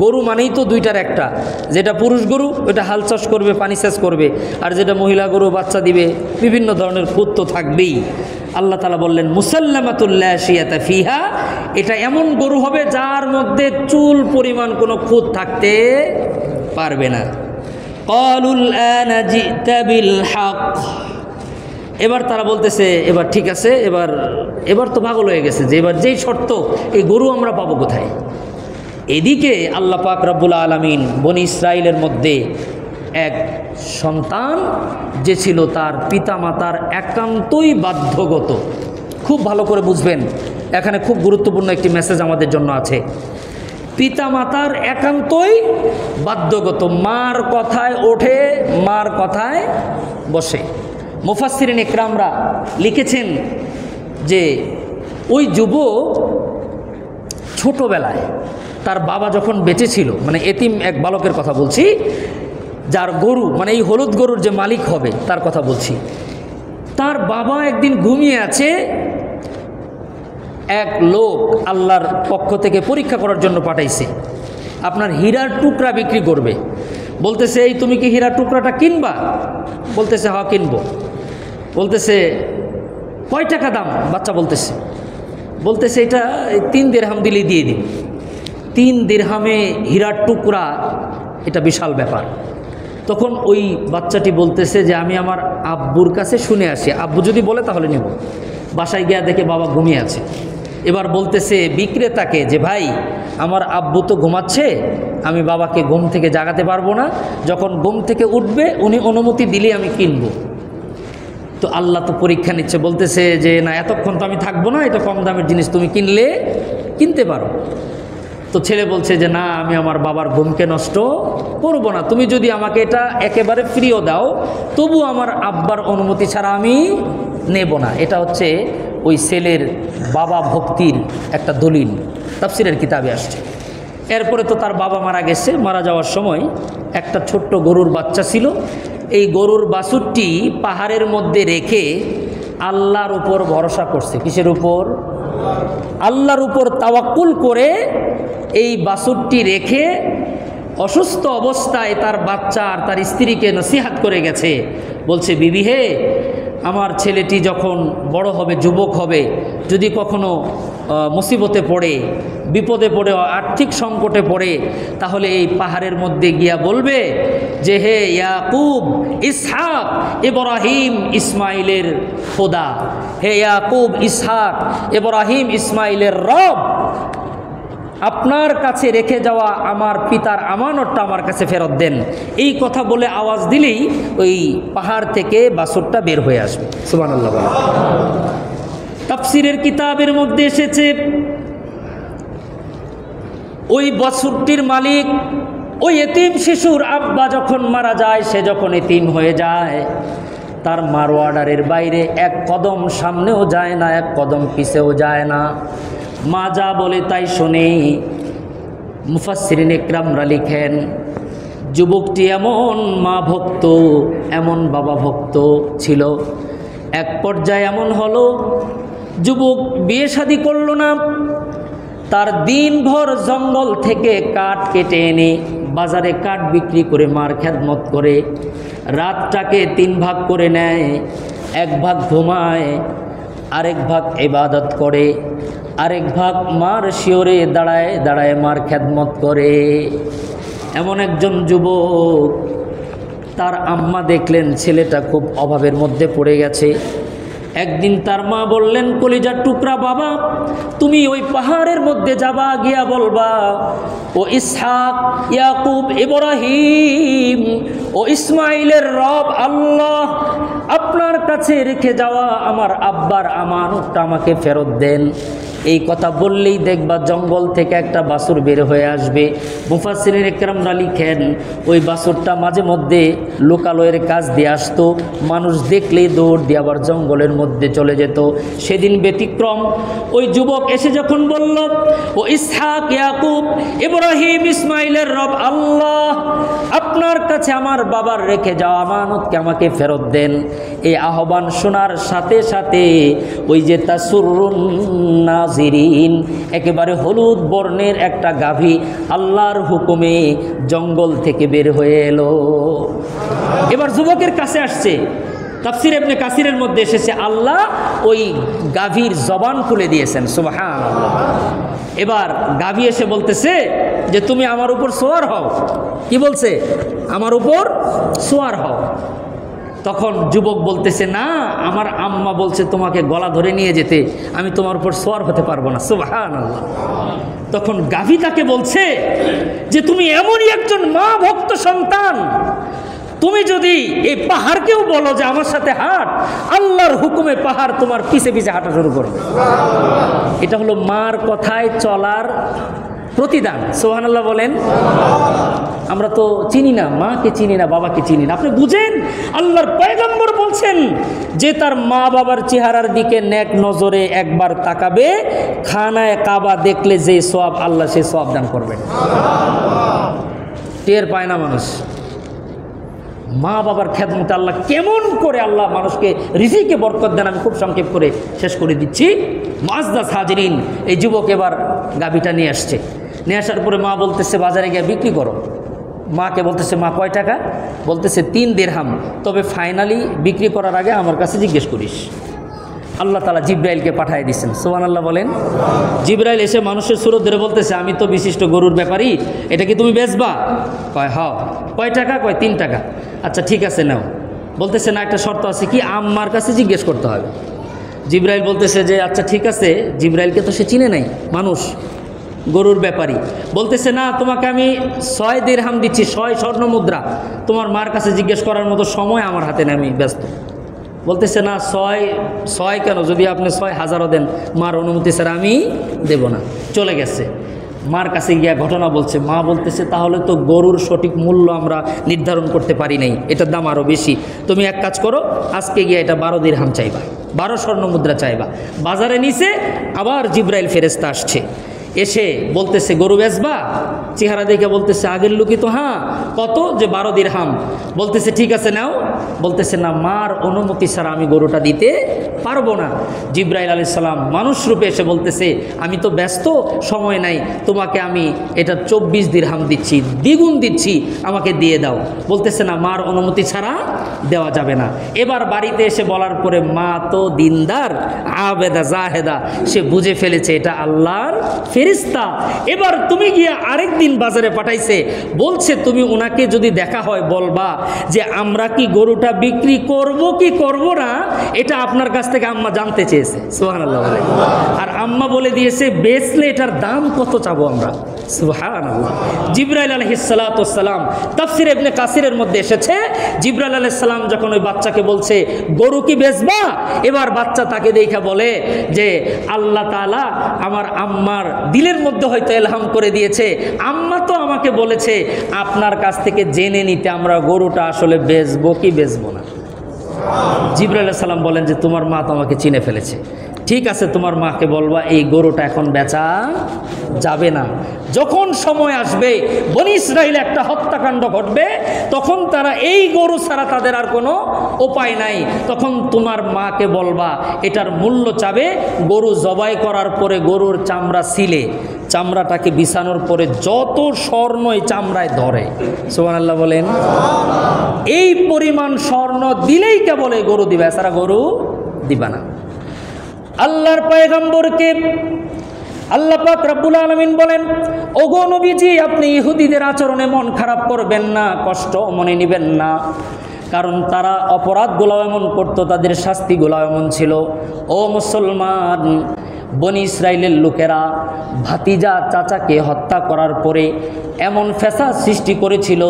গরু মানেই তো দুইটার একটা, যেটা পুরুষ গরু ওটা হাল চাষ করবে, পানি সেচ করবে, আর যেটা মহিলা গরু বাচ্চা দিবে, বিভিন্ন ধরনের খুদ তো থাকবেই। আল্লাহ তাআলা বললেন মুসাল্লামাতুল লা শিয়াতা ফিহা, এটা এমন গরু হবে যার মধ্যে চুল পরিমাণ কোনো খুদ থাকতে পারবে না। ক্বালুল আনা জিতা বিল হক। এবার তারা বলতেছে এবার ঠিক আছে, এবার তো পাগল হয়ে গেছে যে এবার যেই শর্ত, এই গরু আমরা পাবো কোথায়? এদিকে আল্লাহ পাক রব্বুল আলামিন বনি ইসরাইলের মধ্যে এক সন্তান যে ছিল তার পিতামাতার একান্তই বাধ্যগত। খুব ভালো করে বুঝবেন, এখানে খুব গুরুত্বপূর্ণ একটি মেসেজ আমাদের জন্য আছে। পিতামাতার একান্তই বাধ্যগত, মার কথায় ওঠে, মার কথায় বসে। মুফাসসিরিন ইকরামরা লিখেছেন যে ওই যুবক ছোটবেলায় তার বাবা যখন বেঁচে ছিল, মানে এতিম এক বালকের কথা বলছি, যার গরু মানে এই হলুদ গরুর যে মালিক হবে তার কথা বলছি, তার বাবা একদিন ঘুমিয়ে আছে, এক লোক আল্লাহর পক্ষ থেকে পরীক্ষা করার জন্য পাঠাইছে, আপনার হীরার টুকরা বিক্রি করবে। বলতেছে এই তুমি কি হীরার টুকরাটা কিনবা? বলতেছে হ্যাঁ কিনবো। বলতেছে কয় টাকা দাম? বাচ্চা বলতেছে এটা 3 দিরহাম দিলেই দিয়ে দিন। 3 দিরহামে হীরার টুকরা এটা বিশাল ব্যাপার। তখন ওই বাচ্চাটি বলতেছে যে আমি আমার আব্বুর কাছে শুনে আসি, আব্বু যদি বলে তাহলে নেব। বাসায় গিয়া দেখে বাবা ঘুমিয়ে আছে। এবার বলতেছে বিক্রেতাকে যে ভাই আমার আব্বু তো ঘুমাচ্ছে, আমি বাবাকে ঘুম থেকে জাগাতে পারবো না, যখন ঘুম থেকে উঠবে উনি অনুমতি দিলে আমি কিনবো। তো আল্লাহ তো পরীক্ষা নিচ্ছে, বলতেছে যে না এতক্ষণ তো আমি থাকবো না, এটা কম দামের জিনিস, তুমি কিনতে পারো। তো ছেলে বলছে যে না আমি আমার বাবার ঘুমকে নষ্ট করব না, তুমি যদি আমাকে এটা একেবারে ফ্রিও দাও তবু আমার আব্বার অনুমতি ছাড়া আমি নেব না। এটা হচ্ছে ওই ছেলের বাবা ভক্তির একটা দলিল, তাফসীরের কিতাবে আসছে। এরপরে তো তার বাবা মারা গেছে, মারা যাওয়ার সময় একটা ছোট্ট গরুর বাচ্চা ছিল। এই গরুর বাছুরটি পাহাড়ের মধ্যে রেখে আল্লাহর উপর ভরসা করছে। কিসের উপর? আল্লাহর উপর তাওয়াক্কুল করে এই বাছুরটি রেখে অসুস্থ অবস্থায় তার বাচ্চা আর তার স্ত্রীকে নসিহাত করে গেছে। বলছে বিবি হে, আমার ছেলেটি যখন বড় হবে, যুবক হবে, যদি কখনো মুসিবতে পড়ে, বিপদে পড়ে, আর্থিক সংকটে পড়ে, তাহলে এই পাহাড়ের মধ্যে গিয়া বলবে যে হে ইয়াকুব ইসহাক ইব্রাহিম ইসমাইলের খোদা, হে ইয়াকুব ইসহাক ইব্রাহিম ইসমাইলের রব, আপনার কাছে রেখে যাওয়া আমার পিতার আমানতটা আমার কাছে ফেরত দেন। এই কথা বলে আওয়াজ দিলেই ওই পাহাড় থেকে বাছুরটা বের হয়ে আসবে। সুবহানাল্লাহ। তাফসীরের কিতাবের মধ্যে এসেছে ওই বাছুরটির মালিক ওই এতিম শিশুর আব্বা যখন মারা যায়, সে যখন এতিম হয়ে যায়, তার মার অর্ডারের বাইরে এক কদম সামনেও যায় না, এক কদম পিছেও যায় না। মা যা বলে তাই শোনে। মুফাসসিরিন ইকরামরা লিখেন যুবকটি এমন মা ভক্ত, এমন বাবা ভক্ত ছিল, এক পর্যায়ে এমন হলো যুবক বিয়ে শাদী করলো না। তার দিনভর জঙ্গল থেকে কাঠ কেটে এনে বাজারে কাঠ বিক্রি করে মার খেদমত করে, রাতটাকে 3 ভাগ করে নেয়। 1 ভাগ ঘুমায়, আরেক ভাগ ইবাদত করে, আরেক ভাগ মার শিওরে দাঁড়ায় দাঁড়ায় মার খেদমত করে। এমন একজন যুবক, তার আম্মা দেখলেন ছেলেটা খুব অভাবের মধ্যে পড়ে গেছে। একদিন তার মা বললেন, কলিজার টুকরা বাবা, তুমি ওই পাহাড়ের মধ্যে যাবা, গিয়া বলবা ও ইসহাক ইয়াকুব ইব্রাহিম ও ইসমাইলের রব আল্লাহ, আপনার কাছে রেখে যাওয়া আমার আব্বার আমানতটা আমাকে ফেরত দেন। এই কথা বললেই দেখবা জঙ্গল থেকে একটা বাছুর বের হয়ে আসবে। মুফাসসিরিন ইকরামরা লিখেন ওই বাছুরটা মাঝে মধ্যে লোকালয়ের কাজ দিয়ে আসতো, মানুষ দেখলেই দৌড় দিয়ে আবার জঙ্গলের মধ্যে চলে যেত। সেদিন ব্যতিক্রম, ওই যুবক এসে যখন বলল ও ইসহাক ইয়াকুব ইব্রাহিম ইসমাইলের রব আল্লাহ, আপনার কাছে আমার বাবার রেখে যাওয়া আমানতকে আমাকে ফেরত দেন, এই আহ্বান শোনার সাথে সাথে ওই যে তাসুরুন নাজিরিন, একেবারে হলুদ বর্ণের একটা গাভী আল্লাহর হুকুমে জঙ্গল থেকে বের হয়ে এলো। এবার যুবকের কাছে আসছে। তাফসীর ইবনে কাসিরের মধ্যে এসেছে আল্লাহ ওই গাভীর জবান খুলে দিয়েছেন। সুবহানাল্লাহ। এবার গাভী এসে বলতেছে যে তুমি আমার উপর সোয়ার হও। কি বলছে? আমার উপর সোয়ার হও। তখন যুবক বলতেছে না, আমার আম্মা বলছে তোমাকে গলা ধরে নিয়ে যেতে, আমি তোমার উপর সোয়ার হতে পারবো না। সুবহানাল্লাহ। তখন গাভী তাকে বলছে যে তুমি এমনই একজন মা ভক্ত সন্তান, তুমি যদি এই পাহাড়কেও বলো যে আমার সাথে হাঁট, আল্লাহর হুকুমে পাহাড় তোমার পিছে পিছে হাঁটা শুরু করবে। এটা হলো মার কথায় চলার প্রতিদান। সুবহানাল্লাহ বলেন। আমরা তো চিনি না, মাকে চিনি না, বাবাকে চিনি না। আপনি বুঝেন, আল্লাহর পয়গম্বর বলছেন যে তার মা বাবার চেহারার দিকে নেক নজরে একবার তাকাবে, খানায় কাবা দেখলে যে সওয়াব আল্লাহ সে সওয়াব দান করবেন। টের পায় না মানুষ। মা বাবার খেদমতে আল্লাহ কেমন করে আল্লাহ মানুষকে রিজিকে বরকত দেন, আমি খুব সংক্ষেপ করে শেষ করে দিচ্ছি। মুআজ্জাজ হাজিরিন, এই যুবক এবার গাভীটা নিয়ে আসছে। নিয়ে আসার পরে মা বলতেছে বাজারে গিয়ে বিক্রি করো। মাকে বলতেছে মা কয় টাকা? বলতেছে 3 দিরহাম, তবে ফাইনালি বিক্রি করার আগে আমার কাছে জিজ্ঞেস করিস। আল্লাহ তাআলা জিব্রাইলকে পাঠিয়ে দিয়েছেন। সুবহানাল্লাহ বলেন। জিব্রাইল এসে মানুষের সুরত ধরে বলতেছে, আমি তো বিশিষ্ট গরুর ব্যাপারী, এটা কি তুমি বেচবা? কয় হ্যাঁ। কয় টাকা? কয় 3 টাকা। আচ্ছা ঠিক আছে নাও। বলতেছে না, একটা শর্ত আছে। কি? আম্মার কাছে জিজ্ঞেস করতে হবে। জিব্রাইল বলতেছে যে আচ্ছা ঠিক আছে। জিব্রাইলকে তো সে চিনে নাই, মানুষ, গরুর ব্যাপারী। বলতেছে না, তোমাকে আমি 6 দিরহাম দিচ্ছি, 6 স্বর্ণ মুদ্রা। তোমার মার কাছে জিজ্ঞেস করার মতো সময় আমার হাতে নেই, আমি ব্যস্ত। বলতেছে না, 6 কেন, যদি আপনি 6,000ও দেন, মার অনুমতি ছাড়া আমি দেব না। চলে গেছে। মার কাছে গিয়া ঘটনা বলছে। মা বলতেছে, তাহলে তো গরুর সঠিক মূল্য আমরা নির্ধারণ করতে পারি নাই, এটার দাম আরও বেশি। তুমি এক কাজ করো, আজকে গিয়া এটা 12 দিরহাম চাইবা, 12 স্বর্ণ মুদ্রা চাইবা। বাজারে নিচে আবার জিব্রাইল ফেরেশতা আসছে। এসে বলতেছে, গরু বেচবা? চেহারা দেখে বলতেছে, আগের লোকই তো। হ্যাঁ। কত? যে 12 দিরহাম। বলতেছে ঠিক আছে নাও। বলতেছে না, মার অনুমতি ছাড়া আমি গরুটা দিতে পারবো না। জিব্রাইল আলাইহিস সালাম মানুষ রূপে এসে বলতেছে, আমি তো ব্যস্ত, সময় নাই, তোমাকে আমি এটা 24 দিরহাম দিচ্ছি, দ্বিগুণ দিচ্ছি, আমাকে দিয়ে দাও। বলতেছে না, মার অনুমতি ছাড়া দেওয়া যাবে না। এবার বাড়িতে এসে বলার পরে মা তো দিনদার, আবেদা জাহেদা, সে বুঝে ফেলেছে এটা আল্লাহর ফেরেশতা। এবার তুমি গিয়ে আরেকদিন বাজারে পাঠাইছে, বলছে তুমি ওনাকে যদি দেখা হয় বলবা যে আমরা কি গরুটা বিক্রি করব কি করব না, এটা আপনার কাছ থেকে আম্মা জানতে চেয়েছে। সুবহানাল্লাহ বলে। আর আম্মা বলে দিয়েছে, বেচলে এটার দাম কত চাবো আমরা। সুবহানাল্লাহ। জিব্রাইল আলাইহিস সালাতু ওয়াস সালাম, তাফসীর ইবনে কাসিরের মধ্যে এসেছে, জিব্রাইল আলাইহিস সালাম যখন ওই বাচ্চাকে বলছে গরু কি বেচবা, এবার বাচ্চা তাকে দেখা বলে যে আল্লাহ তাআলা আমার আম্মার দিলের মধ্যে হয়তো ইলহাম করে দিয়েছে, আম্মা তো আমাকে বলেছে আপনার কাছ থেকে জেনে নিতে আমরা গরুটা আসলে বেচবো কি বেচবো না। জিব্রাইল আলাইহিস সালাম বলেন যে তোমার মা তো আমাকে চিনে ফেলেছে, ঠিক আছে তোমার মাকে বলবা এই গরুটা এখন বেচা যাবে না। যখন সময় আসবে বনী ইসরাইল একটা হত্যাকাণ্ড ঘটবে, তখন তারা এই গরু ছাড়া তাদের আর কোনো উপায় নাই, তখন তোমার মাকে বলবা এটার মূল্য চাবে। গরু জবাই করার পরে গরুর চামড়া ছিলে, চামড়াটাকে বিছানোর পরে যত স্বর্ণ এই চামড়ায় ধরে, সুবহানাল্লাহ বলেন, এই পরিমাণ স্বর্ণ দিলেই কেবল এই গরু দিবে, এছাড়া গরু দিবা না। আল্লাহর পয়গম্বরকে আল্লাহ পাক রব্বুল আলামিন বলেন, ওগো নবীজি আপনি ইহুদিদের আচরণে মন খারাপ করবেন না, কষ্ট মনে নেবেন না, কারণ তারা অপরাধগুলো এমন করতো, তাদের শাস্তিগুলো এমন ছিল। ও মুসলমান, বনী ইসরাইলের লোকেরা ভাতিজা চাচাকে হত্যা করার পরে এমন ফ্যাসাদ সৃষ্টি করেছিল,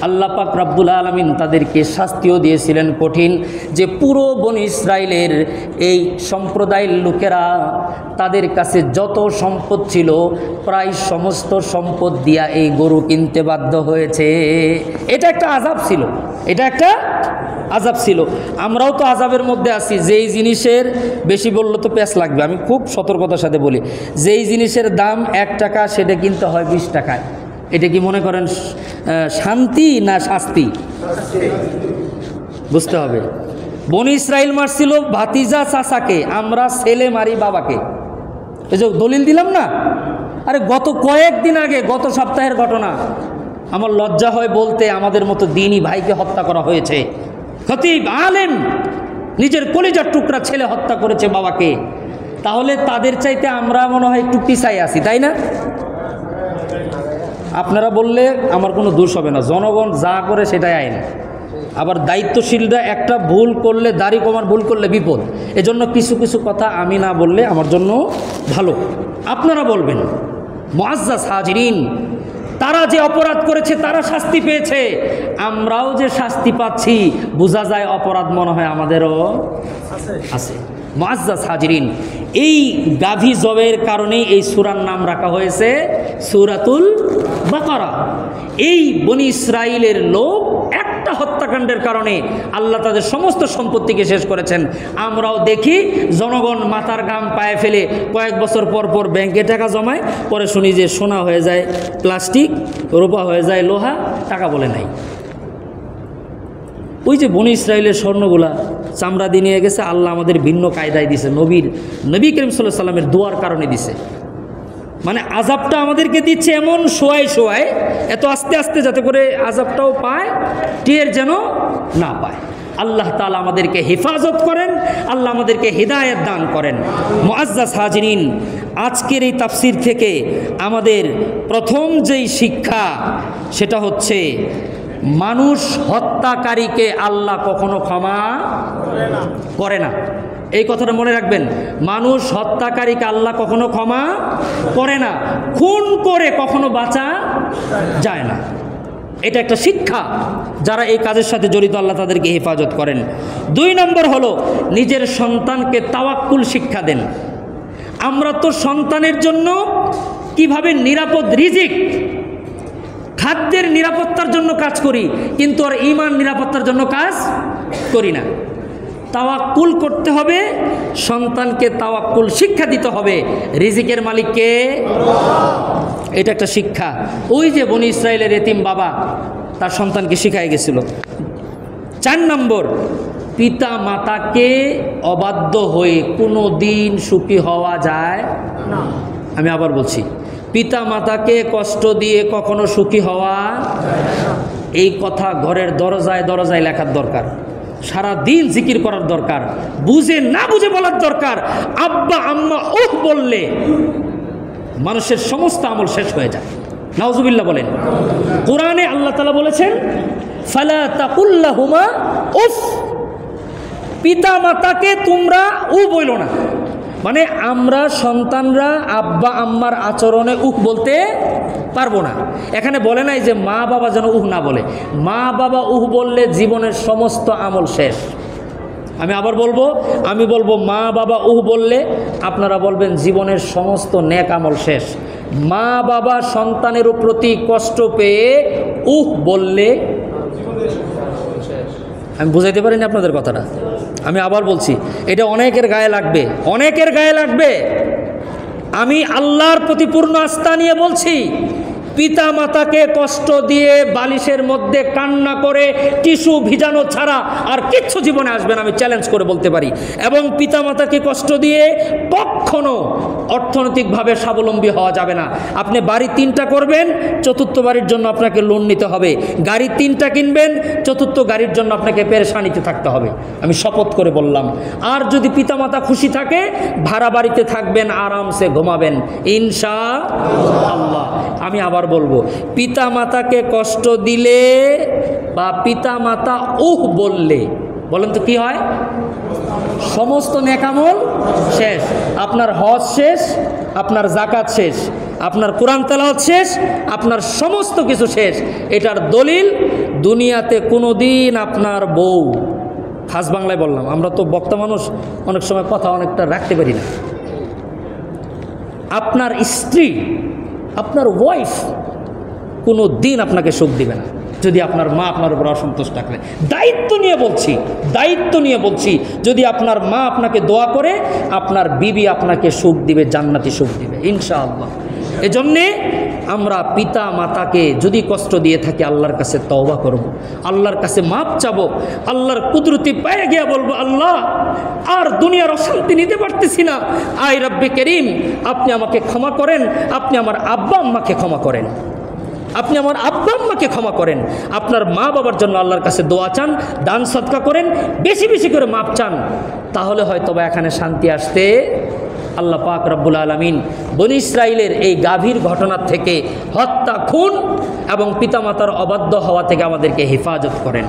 আল্লাহ পাক রব্বুল আলামিন তাদেরকে শাস্তিও দিয়েছিলেন কঠিন, যে পুরো বনী ইসরাইলের এই সম্প্রদায়ের লোকেরা তাদের কাছে যত সম্পদ ছিল প্রায় সমস্ত সম্পদ দিয়া এই গরু কিনতে বাধ্য হয়েছে। এটা একটা আযাব ছিল, এটা একটা আযাব ছিল। আমরাও তো আযাবের মধ্যে আছি। যেই জিনিসের বেশি বললে তো প্যাঁচ লাগবে, আমি খুব সতর্কতার সাথে বলি, যেই জিনিসের দাম 1 টাকা সেটা কিনতে হয় 20 টাকায়। এটা কি মনে করেন শান্তি না শাস্তি? বুঝতে হবে। বনী ইসরাইল মারছিল ভাতিজা চাচাকে, আমরা ছেলে মারি বাবাকে। এই যে দলিল দিলাম না, আরে গত কয়েকদিন আগে, গত সপ্তাহের ঘটনা, আমার লজ্জা হয় বলতে, আমাদের মতো দিনী ভাইকে হত্যা করা হয়েছে। খতিব আলেম নিজের কলিজার টুকরা ছেলে হত্যা করেছে বাবাকে। তাহলে তাদের চাইতে আমরা মনে হয় একটু পিছাই আছি, তাই না? আপনারা বললে আমার কোনো দোষ হবে না, জনগণ যা করে সেটাই আইন। আবার দায়িত্বশীলরা একটা ভুল করলে, দাড়ি কমার ভুল করলে বিপদ। এজন্য কিছু কিছু কথা আমি না বললে আমার জন্য ভালো, আপনারা বলবেন। মুআজ্জাজ হাজিরিন, তারা যে অপরাধ করেছে তারা শাস্তি পেয়েছে, আমরাও যে শাস্তি পাচ্ছি বোঝা যায় অপরাধ মনে হয় আমাদেরও আছে। মুআজ্জাজ হাজিরিন, এই গাভী জবের কারণেই এই সূরার নাম রাখা হয়েছে সূরাতুল বাকারা। এই বনী ইসরাইলের লোক একটা হত্যাকাণ্ডের কারণে আল্লাহ তাদের সমস্ত সম্পত্তিকে শেষ করেছেন। আমরাও দেখি জনগণ মাথার ঘাম পায়ে ফেলে কয়েক বছর পর পর ব্যাংকে টাকা জমায়, পরে শুনি যে সোনা হয়ে যায় প্লাস্টিক, রূপা হয়ে যায় লোহা, টাকা বলে নাই। ওই যে বনী ইসরায়েলের স্বর্ণগুলা চামড়া দিয়ে নিয়ে গেছে, আল্লাহ আমাদের ভিন্ন কায়দায় দিছে, নবী করিম সাল্লাল্লাহু আলাইহি সাল্লামের দোয়ার কারণে দিছে। মানে আযাবটা আমাদেরকে দিচ্ছে এমন শোয়ায় শোয়ায়, এত আস্তে আস্তে যাতে করে আযাবটাও পায়, টের যেন না পায়। আল্লাহ তাআলা আমাদেরকে হেফাজত করেন, আল্লাহ আমাদেরকে হিদায়াত দান করেন। মুআজ্জাজ হাজিরিন, আজকের এই তাফসির থেকে আমাদের প্রথম যেই শিক্ষা সেটা হচ্ছে মানুষ হত্যাকারীকে আল্লাহ কখনো ক্ষমা করে না। এই কথাটা মনে রাখবেন, মানুষ হত্যাকারীকে আল্লাহ কখনো ক্ষমা করে না, খুন করে কখনো বাঁচা যায় না। এটা একটা শিক্ষা, যারা এই কাজের সাথে জড়িত আল্লাহ তাদেরকে হেফাজত করেন। 2 নম্বর হলো নিজের সন্তানকে তাওয়াক্কুল শিক্ষা দেন। আমরা তো সন্তানের জন্য কিভাবে নিরাপদ রিজিক, খাদ্যের নিরাপত্তার জন্য কাজ করি, কিন্তু আর ঈমান নিরাপত্তার জন্য কাজ করি না। তাওয়াক্কুল করতে হবে, সন্তানকে তাওয়াক্কুল শিক্ষা দিতে হবে। রিজিকের মালিককে, এটা একটা শিক্ষা। ওই যে বনি ইসরায়েলের এতিম বাবা তার সন্তানকে শিখাই গেছিল। 4 নম্বর, পিতা মাতাকে অবাধ্য হয়ে কোনো দিন সুখী হওয়া যায় না। আমি আবার বলছি, পিতা মাতাকে কষ্ট দিয়ে কখনো সুখী হওয়া, এই কথা ঘরের দরজায় দরজায় লেখার দরকার, সারা দিন জিকির করার দরকার, বুঝে না বুঝে বলার দরকার। আব্বা আম্মা উহ বললে মানুষের সমস্ত আমল শেষ হয়ে যায়। নাউজুবিল্লাহ বলেন। কোরআনে আল্লাহ তাআলা বলেছেন, ফালা তাকুল লাহুমা উফ, পিতা মাতাকে তোমরা উ বইল না। মানে আমরা সন্তানরা আব্বা আম্মার আচরণে উহ বলতে পারবো না। এখানে বলে নাই যে মা বাবা যেন উহ না বলে। মা বাবা উহ বললে জীবনের সমস্ত আমল শেষ। আমি আবার বলবো, আমি বলবো মা বাবা উহ বললে আপনারা বলবেন জীবনের সমস্ত নেক আমল শেষ। মা বাবা সন্তানের প্রতি কষ্ট পেয়ে উহ বললে, আমি বুঝাইতে পারিনি আপনাদের কথাটা। আমি আবার বলছি, এটা অনেকের গায়ে লাগবে, অনেকের গায়ে লাগবে। আমি আল্লাহর প্রতি পূর্ণ আস্থা নিয়ে বলছি, পিতা মাতাকে কষ্ট দিয়ে বালিশের মধ্যে কান্না করে টিস্যু ভিজানো ছাড়া আর কিচ্ছু জীবনে আসবে না, আমি চ্যালেঞ্জ করে বলতে পারি। এবং পিতা মাতাকে কষ্ট দিয়ে কখনো অর্থনৈতিকভাবে স্বাবলম্বী হওয়া যাবে না। আপনি বাড়ি 3টা করবেন, 4র্থ বাড়ির জন্য আপনাকে লোন নিতে হবে। গাড়ি 3টা কিনবেন, 4র্থ গাড়ির জন্য আপনাকে পেরেশানিতে থাকতে হবে। আমি শপথ করে বললাম। আর যদি পিতা মাতা খুশি থাকে, ভাড়া বাড়িতে থাকবেন, আরামসে ঘুমাবেন ইনশাআল্লাহ। আমি আবার বলবো, পিতা মাতাকে কষ্ট দিলে বা পিতা মাতা উহ বললে, বলেন তো কি হয়? সমস্ত নেকামল শেষ। আপনার হজ শেষ, আপনার জাকাত শেষ, আপনার কোরআন তেলাওয়াত শেষ, আপনার সমস্ত কিছু শেষ। এটার দলিল, দুনিয়াতে কোনো দিন আপনার বউ, খাস বাংলায় বললাম, আমরা তো বক্তা মানুষ, অনেক সময় কথা অনেকটা রাখতে পারি না। আপনার স্ত্রী, আপনার ওয়াইফ কোনো দিন আপনাকে সুখ দিবে না যদি আপনার মা আপনার উপর অসন্তুষ্ট থাকলে। দায়িত্ব নিয়ে বলছি, দায়িত্ব নিয়ে বলছি, যদি আপনার মা আপনাকে দোয়া করে, আপনার বিবি আপনাকে সুখ দিবে, জান্নাতি সুখ দিবে ইনশাআল্লাহ। এজন্যে আমরা পিতা মাতাকে যদি কষ্ট দিয়ে থাকি, আল্লাহর কাছে তওবা করব, আল্লাহর কাছে মাপ চাবো, আল্লাহর কুদরতি পায়ে গিয়া বলবো, আল্লাহ আর দুনিয়ার অশান্তি নিতে পারতেছি না, আয় রব্বে করিম আপনি আমাকে ক্ষমা করেন, আপনি আমার আব্বা আম্মাকে ক্ষমা করেন, আপনি আমার আব্বা আম্মাকে ক্ষমা করেন। আপনার মা বাবার জন্য আল্লাহর কাছে দোয়া চান, দান সদকা করেন, বেশি বেশি করে মাপ চান, তাহলে হয়তো বা এখানে শান্তি আসতে। আল্লাহ পাক রব্বুল আলামিন বনি ইসরাইলের এই গাভীর ঘটনা থেকে, হত্যা, খুন এবং পিতামাতার অবাধ্য হওয়া থেকে আমাদেরকে হেফাজত করেন।